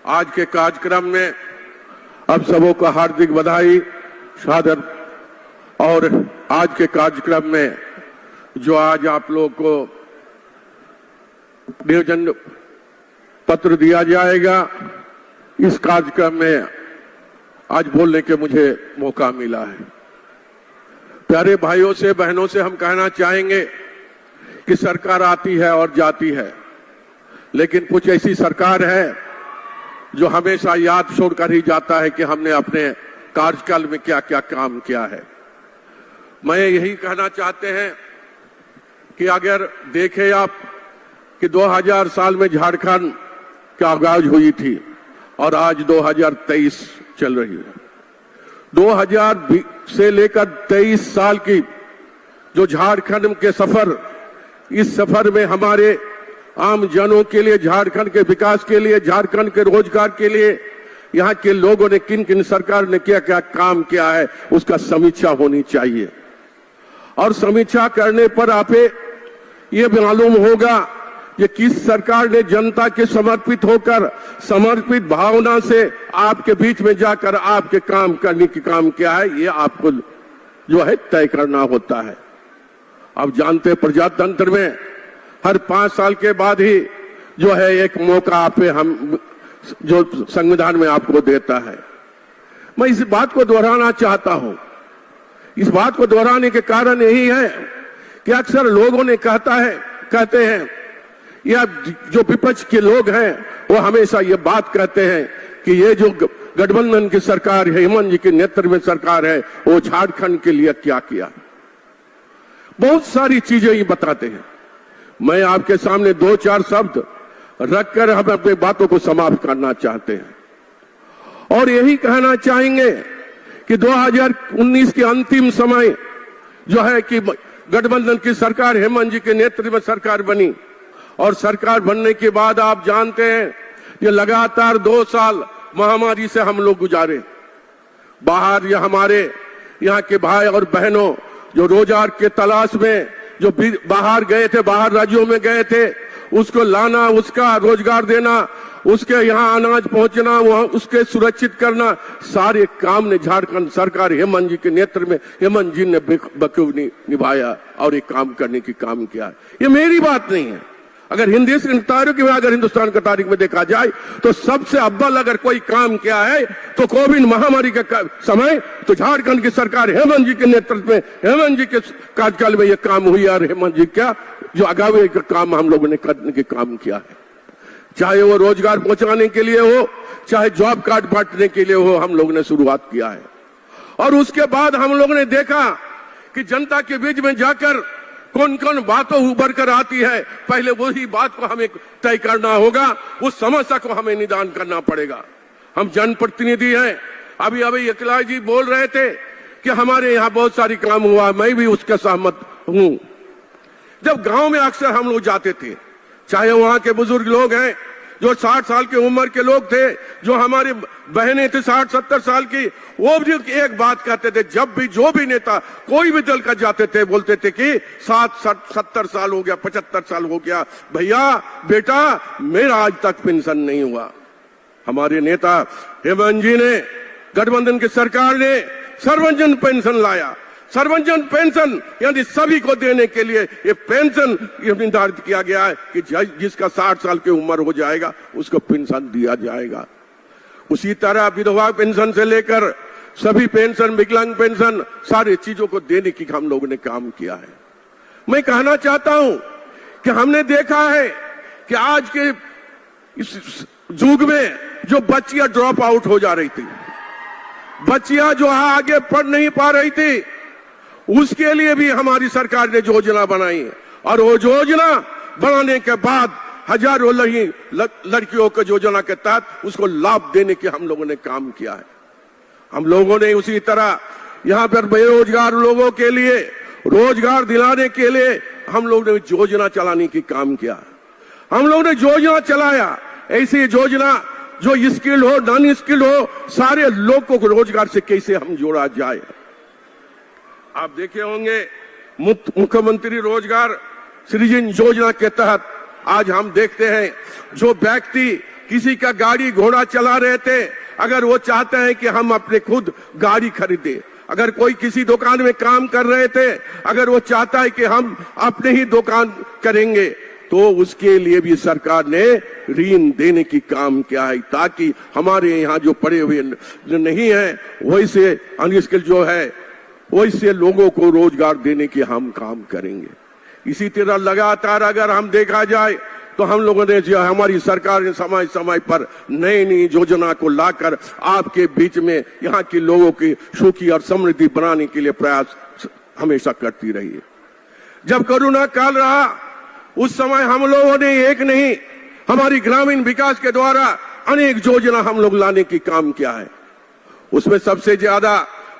आज के कार्यक्रम में आप सबों को हार्दिक बधाई, सादर। और आज के कार्यक्रम में जो आज आप लोग को नियोजन पत्र दिया जाएगा, इस कार्यक्रम में आज बोलने के मुझे मौका मिला है। प्यारे भाइयों से, बहनों से हम कहना चाहेंगे कि सरकार आती है और जाती है, लेकिन कुछ ऐसी सरकार है जो हमेशा याद छोड़कर ही जाता है कि हमने अपने कार्यकाल में क्या क्या काम किया है। मैं यही कहना चाहते हैं कि अगर देखें आप कि 2000 साल में झारखंड की आगाज हुई थी और आज 2023 चल रही है। 2000 से लेकर 23 साल की जो झारखंड के सफर, इस सफर में हमारे आम जनों के लिए, झारखंड के विकास के लिए, झारखंड के रोजगार के लिए यहाँ के लोगों ने किन किन सरकार ने क्या क्या काम किया है, उसका समीक्षा होनी चाहिए। और समीक्षा करने पर आपे ये मालूम होगा कि किस सरकार ने जनता के समर्पित होकर, समर्पित भावना से आपके बीच में जाकर आपके काम करने की काम किया है, ये आपको जो है तय करना होता है। अब जानते हैं प्रजातंत्र में हर 5 साल के बाद ही जो है एक मौका आपे हम जो संविधान में आपको देता है। मैं इस बात को दोहराना चाहता हूं। इस बात को दोहराने के कारण यही है कि अक्सर लोगों ने कहते हैं या जो विपक्ष के लोग हैं वो हमेशा ये बात कहते हैं कि ये जो गठबंधन की सरकार है, हेमंत जी के नेतृत्व में सरकार है, वो झारखंड के लिए क्या किया। बहुत सारी चीजें ये बताते हैं। मैं आपके सामने 2-4 शब्द रखकर हम अपनी बातों को समाप्त करना चाहते हैं और यही कहना चाहेंगे कि 2019 के अंतिम समय जो है कि गठबंधन की सरकार हेमंत जी के नेतृत्व में सरकार बनी और सरकार बनने के बाद आप जानते हैं ये लगातार 2 साल महामारी से हम लोग गुजारे। बाहर या हमारे यहाँ के भाई और बहनों जो रोजगार के तलाश में जो बाहर गए थे, बाहर राज्यों में गए थे, उसको लाना, उसका रोजगार देना, उसके यहाँ अनाज पहुंचना, वहां उसके सुरक्षित करना, सारे काम ने झारखंड सरकार हेमंत जी के नेतृत्व में हेमंत जी ने बखूबी निभाया और एक काम करने की काम किया। ये मेरी बात नहीं है। अगर हिंदुस्तान का तारीख में देखा जाए तो सबसे अव्वल अगर कोई काम किया है तो कोविड महामारी का समय तो झारखंड की सरकार हेमंत जी के नेतृत्व में, हेमंत जी के कार्यकाल में यह काम हुई और हेमंत जी का जो आगामी का काम हम लोगों ने करने के काम किया है, चाहे वो रोजगार पहुंचाने के लिए हो, चाहे जॉब कार्ड बांटने के लिए हो, हम लोगों ने शुरुआत किया है। और उसके बाद हम लोगों ने देखा कि जनता के बीच में जाकर कौन कौन बातों उभर कर आती है, पहले वही बात को हमें तय करना होगा, उस समस्या को हमें निदान करना पड़ेगा। हम जनप्रतिनिधि हैं। अभी अखिलेश जी बोल रहे थे कि हमारे यहाँ बहुत सारी काम हुआ, मैं भी उसके सहमत हूं। जब गांव में अक्सर हम लोग जाते थे, चाहे वहां के बुजुर्ग लोग हैं जो 60 साल की उम्र के लोग थे, जो हमारी बहनें थी 60-70 साल की, वो भी एक बात कहते थे, जब भी जो भी नेता कोई भी दल का जाते थे बोलते थे कि 70 साल हो गया, 75 साल हो गया, भैया बेटा मेरा आज तक पेंशन नहीं हुआ। हमारे नेता हेमंत जी ने, गठबंधन की सरकार ने सर्वजन पेंशन लाया। सर्वजन पेंशन यानी सभी को देने के लिए ये पेंशन निर्धारित किया गया है कि जिसका 60 साल की उम्र हो जाएगा उसको पेंशन दिया जाएगा। उसी तरह विधवा पेंशन से लेकर सभी पेंशन, विकलांग पेंशन, सारी चीजों को देने की हम लोगों ने काम किया है। मैं कहना चाहता हूं कि हमने देखा है कि आज के इस युग में जो बच्चियां ड्रॉप आउट हो जा रही थी, बच्चियां जो आगे पढ़ नहीं पा रही थी, उसके लिए भी हमारी सरकार ने योजना बनाई है और वो योजना बनाने के बाद हजारों लड़कियों को योजना के तहत उसको लाभ देने के हम लोगों ने काम किया है। हम लोगों ने उसी तरह यहाँ पर बेरोजगार लोगों के लिए रोजगार दिलाने के लिए हम लोग ने योजना चलाने की काम किया। हम लोग ने योजना चलाया, ऐसी योजना जो स्किल्ड हो, नॉन स्किल्ड हो, सारे लोगों को रोजगार से कैसे हम जोड़ा जाए। आप देखे होंगे मुख्यमंत्री रोजगार सृजन योजना के तहत आज हम देखते हैं जो व्यक्ति किसी का गाड़ी घोड़ा चला रहे थे, अगर वो चाहते हैं कि हम अपने खुद गाड़ी खरीदे, अगर कोई किसी दुकान में काम कर रहे थे, अगर वो चाहता है कि हम अपने ही दुकान करेंगे, तो उसके लिए भी सरकार ने ऋण देने की काम किया है, ताकि हमारे यहाँ जो पड़े हुए नहीं है वैसे अनस्किल्ड जो है वैसे लोगों को रोजगार देने की हम काम करेंगे। इसी तरह लगातार अगर हम देखा जाए तो हम लोगों ने जो हमारी सरकार ने समय समय पर नई नई योजना को लाकर आपके बीच में यहाँ के लोगों की सुखी और समृद्धि बनाने के लिए प्रयास हमेशा करती रही है। जब कोरोना काल रहा उस समय हम लोगों ने एक नहीं, हमारी ग्रामीण विकास के द्वारा अनेक योजना हम लोग लाने की काम किया है। उसमें सबसे ज्यादा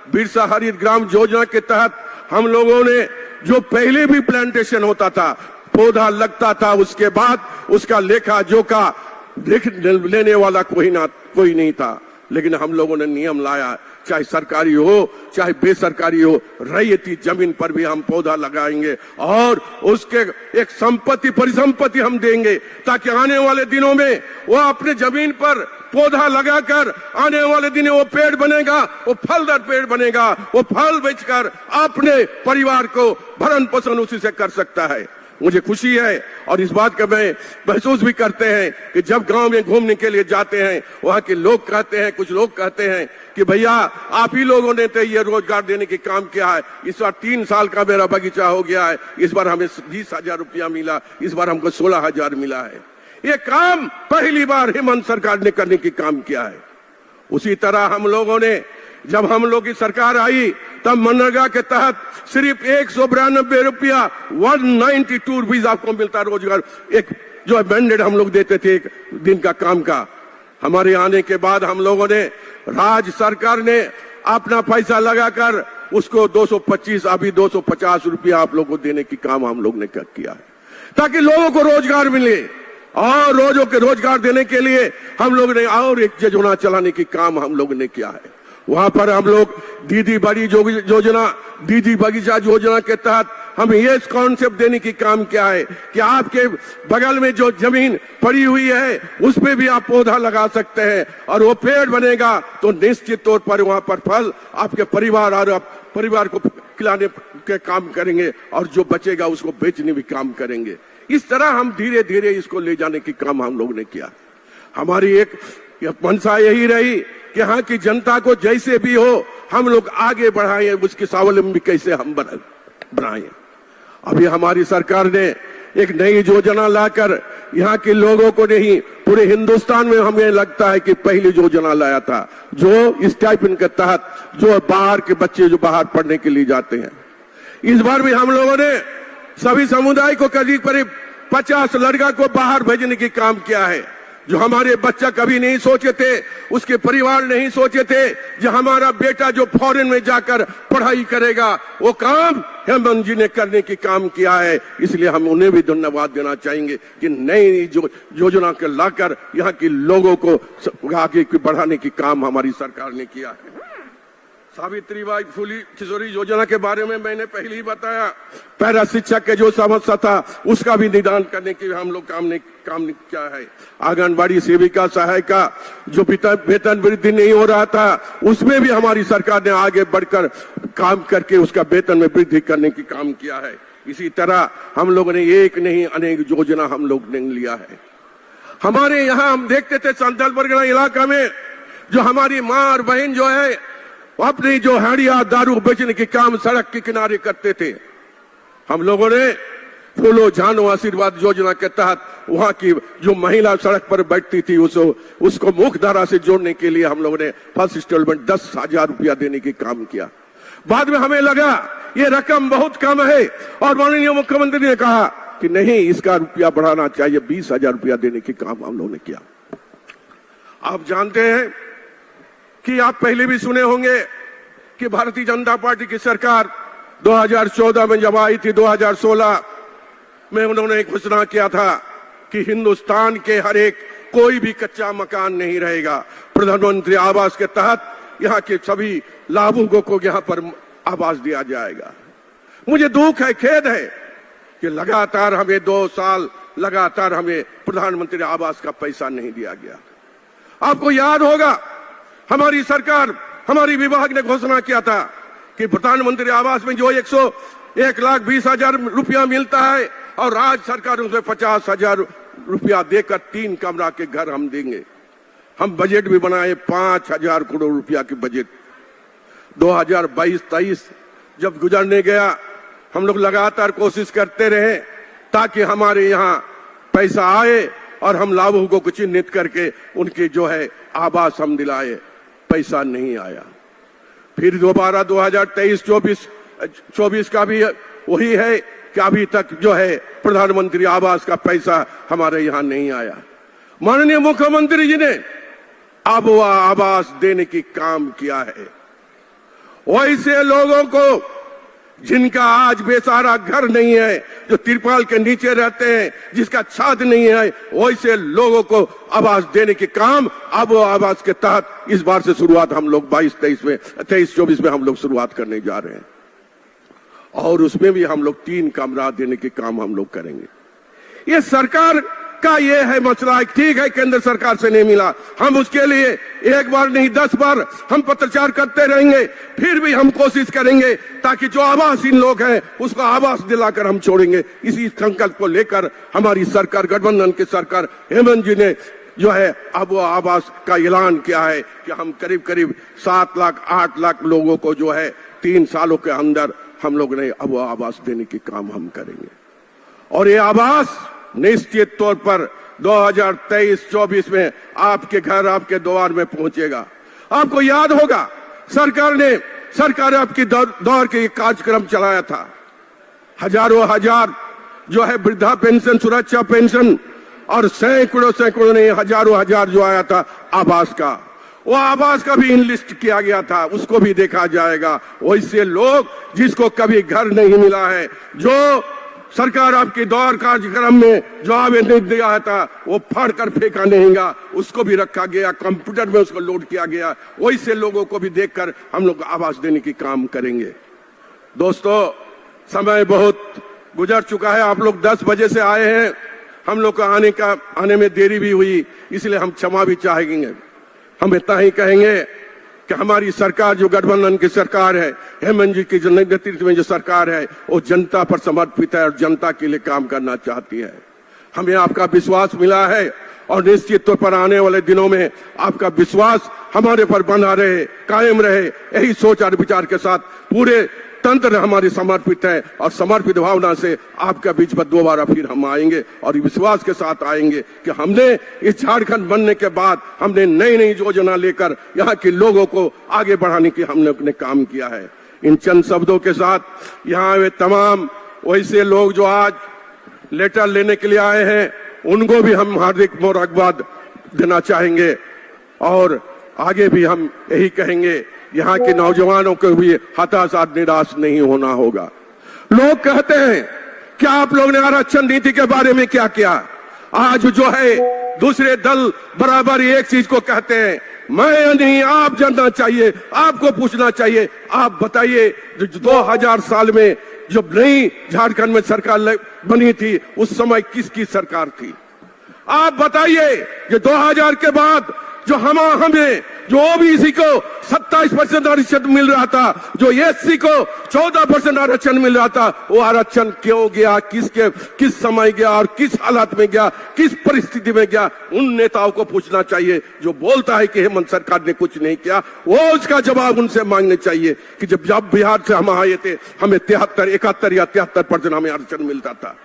बिरसा हरित ग्राम योजना के तहत हम लोगों ने, जो पहले भी प्लांटेशन होता था, पौधा लगता था, उसके बाद उसका लेखा जोखा लेने वाला कोई नहीं था, लेकिन हम लोगों ने नियम लाया, चाहे सरकारी हो चाहे बेसरकारी हो, रैयती जमीन पर भी हम पौधा लगाएंगे और उसके एक संपत्ति परिसंपत्ति हम देंगे, ताकि आने वाले दिनों में वो अपने जमीन पर पौधा लगाकर आने वाले दिनों वो पेड़ बनेगा, वो फलदार पेड़ बनेगा, वो फल बेचकर अपने परिवार को भरण पोषण उसी से कर सकता है। मुझे खुशी है और इस बात का मैं महसूस भी करते हैं कि जब गांव में घूमने के लिए जाते हैं, वहां के लोग कहते हैं, कुछ लोग कहते हैं कि भैया आप ही लोगों ने तो ये रोजगार देने की काम किया है, इस बार 3 साल का मेरा बगीचा हो गया है, इस बार हमें 20,000 रुपया मिला, इस बार हमको 16,000 मिला है। ये काम पहली बार हेमंत सरकार ने करने की काम किया है। उसी तरह हम लोगों ने, जब हम लोग की सरकार आई तब मनरेगा के तहत सिर्फ 192 रुपया 192 रुपीज आपको मिलता रोजगार, एक जो मैंडेट हम लोग देते थे एक दिन का काम का। हमारे आने के बाद हम लोगों ने, राज्य सरकार ने अपना पैसा लगाकर उसको 225 अभी 250 रुपया आप लोगों को देने की काम हम लोग ने किया है, ताकि लोगों को रोजगार मिले। और रोजों के रोजगार देने के लिए हम लोग ने और एक योजना चलाने की काम हम लोग ने किया है। वहां पर हम लोग दीदी बड़ी योजना, दीदी बगीचा योजना के तहत हम ये कॉन्सेप्ट देने की काम किया है कि आपके बगल में जो जमीन पड़ी हुई है उस पे भी आप पौधा लगा सकते हैं और वो पेड़ बनेगा तो निश्चित तौर पर वहां पर फल आपके परिवार और परिवार को खिलाने के काम करेंगे और जो बचेगा उसको बेचने भी काम करेंगे। इस तरह हम धीरे धीरे इसको ले जाने की काम हम लोग ने किया। हमारी एक मंशा यही रही कि यहाँ की जनता को जैसे भी हो हम लोग आगे बढ़ाएं, उसकी स्वावलंबी कैसे हम बनाएं। अभी हमारी सरकार ने एक नई योजना लाकर यहाँ के लोगों को नहीं, पूरे हिंदुस्तान में हमें लगता है कि पहली योजना लाया था, जो स्टाइपेंड के तहत जो बाहर के बच्चे जो बाहर पढ़ने के लिए जाते हैं। इस बार भी हम लोगों ने सभी समुदाय को करीब 50 लड़का को बाहर भेजने की काम किया है, जो हमारे बच्चा कभी नहीं सोचे थे, उसके परिवार नहीं सोचे थे जो हमारा बेटा जो फॉरेन में जाकर पढ़ाई करेगा। वो काम हेमंत जी ने करने की काम किया है, इसलिए हम उन्हें भी धन्यवाद देना चाहेंगे कि नई जो योजना के लाकर यहाँ के लोगों को आगे बढ़ाने की काम हमारी सरकार ने किया है। सावित्रीबाई फुले किशोरी योजना के बारे में मैंने पहले ही बताया। पैरा शिक्षक के जो समस्या था उसका भी निदान करने के हम लोग काम किया है। आंगनबाड़ी सेविका सहायिका जो वेतन वृद्धि नहीं हो रहा था उसमें भी हमारी सरकार ने आगे बढ़कर काम करके उसका वेतन में वृद्धि करने की काम किया है। इसी तरह हम लोगों ने एक नहीं अनेक योजना हम लोग ने लिया है। हमारे यहाँ हम देखते थे संथाल परगना इलाका में जो हमारी माँ और बहन जो है अपनी जो हड़िया दारू बेचने के काम सड़क के किनारे करते थे, हम लोगों ने फूलो जानो आशीर्वाद योजना के तहत वहां की जो महिला सड़क पर बैठती थी उसको मुख्य धारा से जोड़ने के लिए हम लोगों ने फर्स्ट इंस्टॉलमेंट 10,000 रुपया देने की काम किया। बाद में हमें लगा ये रकम बहुत कम है और माननीय मुख्यमंत्री ने कहा कि नहीं, इसका रुपया बढ़ाना चाहिए, 20,000 रुपया देने की काम हम लोगों ने किया। आप जानते हैं कि आप पहले भी सुने होंगे कि भारतीय जनता पार्टी की सरकार 2014 में जब आई थी, 2016 में उन्होंने घोषणा किया था कि हिंदुस्तान के हर एक कोई भी कच्चा मकान नहीं रहेगा। प्रधानमंत्री आवास के तहत यहाँ के सभी लाभुकों को यहाँ पर आवास दिया जाएगा। मुझे दुख है, खेद है कि लगातार हमें 2 साल लगातार हमें प्रधानमंत्री आवास का पैसा नहीं दिया गया। आपको याद होगा हमारी सरकार, हमारी विभाग ने घोषणा किया था कि प्रधानमंत्री आवास में जो 1,20,000 रुपया मिलता है और राज्य सरकार उसमें 50,000 रुपया देकर 3 कमरा के घर हम देंगे। हम बजट भी बनाए 5,000 करोड़ रुपया की बजट। 2022-23 जब गुजरने गया, हम लोग लगातार कोशिश करते रहे ताकि हमारे यहाँ पैसा आए और हम लाभुकों को चिन्हित करके उनके जो है आवास हम दिलाए। पैसा नहीं आया। फिर दोबारा 2023-24 का भी वही है कि अभी तक जो है प्रधानमंत्री आवास का पैसा हमारे यहाँ नहीं आया। माननीय मुख्यमंत्री जी ने अब वह आवास देने की काम किया है। वैसे लोगों को जिनका आज बेसहारा घर नहीं है, जो तिरपाल के नीचे रहते हैं, जिसका छाद नहीं है, वैसे लोगों को आवास देने के काम अब वो आवास के तहत इस बार से शुरुआत हम लोग 23-24 में हम लोग शुरुआत करने जा रहे हैं और उसमें भी हम लोग 3 कमरा देने के काम हम लोग करेंगे। ये सरकार का ये है मसला है। ठीक है, केंद्र सरकार से नहीं मिला, हम उसके लिए एक बार नहीं 10 बार हम पत्रचार करते रहेंगे, फिर भी हम कोशिश करेंगे ताकि जो आवासहीन लोग हैं उसको आवास दिलाकर हम छोड़ेंगे। इसी संकल्प को लेकर हमारी सरकार, गठबंधन की सरकार, हेमंत जी ने जो है अब वो आवास का ऐलान किया है कि हम करीब 7 लाख 8 लाख लोगों को जो है 3 सालों के अंदर हम लोग ने अब वो आवास देने के काम हम करेंगे। और ये आवास निश्चित तौर पर 2023-24 में आपके घर, आपके द्वार में पहुंचेगा। आपको याद होगा सरकार आपकी दौर के कार्यक्रम चलाया था। हजार जो है वृद्धा पेंशन, सुरक्षा पेंशन और सैकड़ों नहीं हजार जो आया था आवास का, वो आवास का भी इनलिस्ट किया गया था, उसको भी देखा जाएगा। वैसे लोग जिसको कभी घर नहीं मिला है, जो सरकार आपकी दौर कार्यक्रम में जो आवेदन दिया था वो फाड़ कर फेंका नहीं गया, उसको भी रखा गया, कंप्यूटर में उसको लोड किया गया। वैसे लोगों को भी देखकर हम लोग आवास देने की काम करेंगे। दोस्तों, समय बहुत गुजर चुका है। आप लोग 10 बजे से आए हैं, हम लोग को आने में देरी भी हुई, इसलिए हम क्षमा भी चाहेंगे। हम इतना ही कहेंगे कि हमारी सरकार, जो गठबंधन की सरकार है, हेमंत जी की नेतृत्व में जो सरकार है, वो जनता पर समर्पित है और जनता के लिए काम करना चाहती है। हमें आपका विश्वास मिला है और निश्चित तौर पर आने वाले दिनों में आपका विश्वास हमारे पर बना रहे, कायम रहे। यही सोच और विचार के साथ पूरे तंत्र हमारी समर्पित है और समर्पित भावना से आपके बीच पर दोबारा फिर हम आएंगे और विश्वास के साथ आएंगे कि हमने इस झारखंड बनने के बाद हमने नई योजना लेकर यहाँ के लोगों को आगे बढ़ाने की हमने अपने काम किया है। इन चंद शब्दों के साथ यहाँ वे तमाम वैसे लोग जो आज लेटर लेने के लिए आए हैं, उनको भी हम हार्दिक मुबारकबाद देना चाहेंगे और आगे भी हम यही कहेंगे, यहाँ के नौजवानों को भी हताश निराश नहीं होना होगा। लोग कहते हैं क्या आप लोग ने आरक्षण नीति के बारे में क्या किया? आज जो है दूसरे दल बराबर एक चीज को कहते हैं, मैं नहीं, आप जानना चाहिए, आपको पूछना चाहिए। आप बताइए, 2000 साल में जब नई झारखंड में सरकार बनी थी, उस समय किसकी सरकार थी? आप बताइए कि 2000 के बाद जो हमें जो ओबीसी को 27% आरक्षण मिल रहा था, जो एससी को 14% आरक्षण मिल रहा था, वो आरक्षण क्यों गया, किस समय गया और किस हालात में गया, किस परिस्थिति में गया? उन नेताओं को पूछना चाहिए जो बोलता है कि हेमंत सरकार ने कुछ नहीं किया। वो उसका जवाब उनसे मांगने चाहिए कि जब बिहार से हम आए थे, हमें 71 या 73% हमें आरक्षण मिलता था।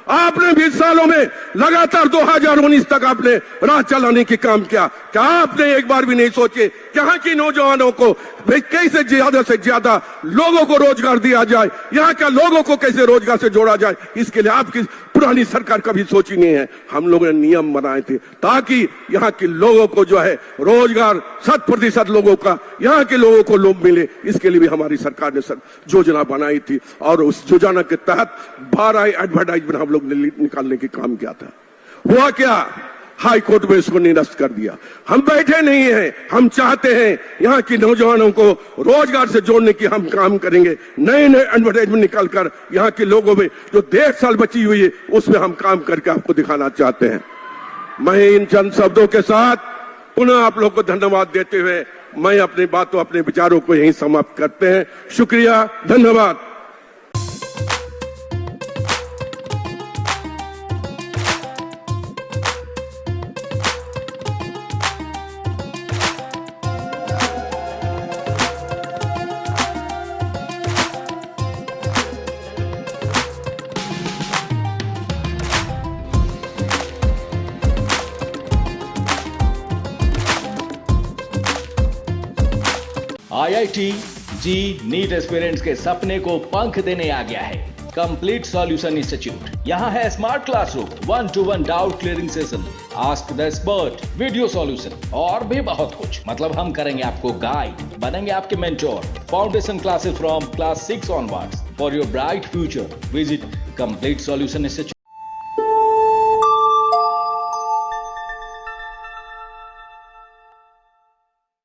आपने 20 सालों में लगातार 2019 तक आपने राह चलाने की काम किया। क्या आपने एक बार भी नहीं सोचे यहाँ के नौजवानों को कैसे ज्यादा से ज्यादा लोगों को रोजगार दिया जाए, यहाँ के लोगों को कैसे रोजगार से जोड़ा जाए? इसके लिए आपकी पुरानी सरकार कभी सोची नहीं है। हम लोगों ने नियम बनाए थे ताकि यहाँ के लोगों को जो है रोजगार 100% लोगों का, यहाँ के लोगों को लोग मिले। इसके लिए भी हमारी सरकार ने योजना बनाई थी और उस योजना के तहत 12 एडवर्टाइजमेंट हम लोग ने निकालने की काम किया था। हुआ क्या? हाई कोर्ट में इसको निरस्त कर दिया। हम बैठे नहीं हैं, हम चाहते हैं यहाँ की नौजवानों को रोजगार से जोड़ने की हम काम करेंगे। नए नए एडवर्टाइजमेंट निकालकर यहाँ के लोगों में जो 1.5 साल बची हुई है उसमें हम काम करके आपको दिखाना चाहते हैं। मैं इन चंद शब्दों के साथ पुनः आप लोग को धन्यवाद देते हुए मैं अपनी बातों अपने विचारों को यहीं समाप्त करते हैं। शुक्रिया, धन्यवाद। IIT जी नीट एस्पिरेंट्स के सपने को पंख देने आ गया है कंप्लीट सॉल्यूशन इंस्टीट्यूट। यहाँ है smart classroom, 1-to-1 doubt clearing session, ask the expert, video solution और भी बहुत कुछ। मतलब हम करेंगे आपको गाइड, बनेंगे आपके mentor. Foundation classes from class 6 onwards for your bright future. Visit complete solution institute.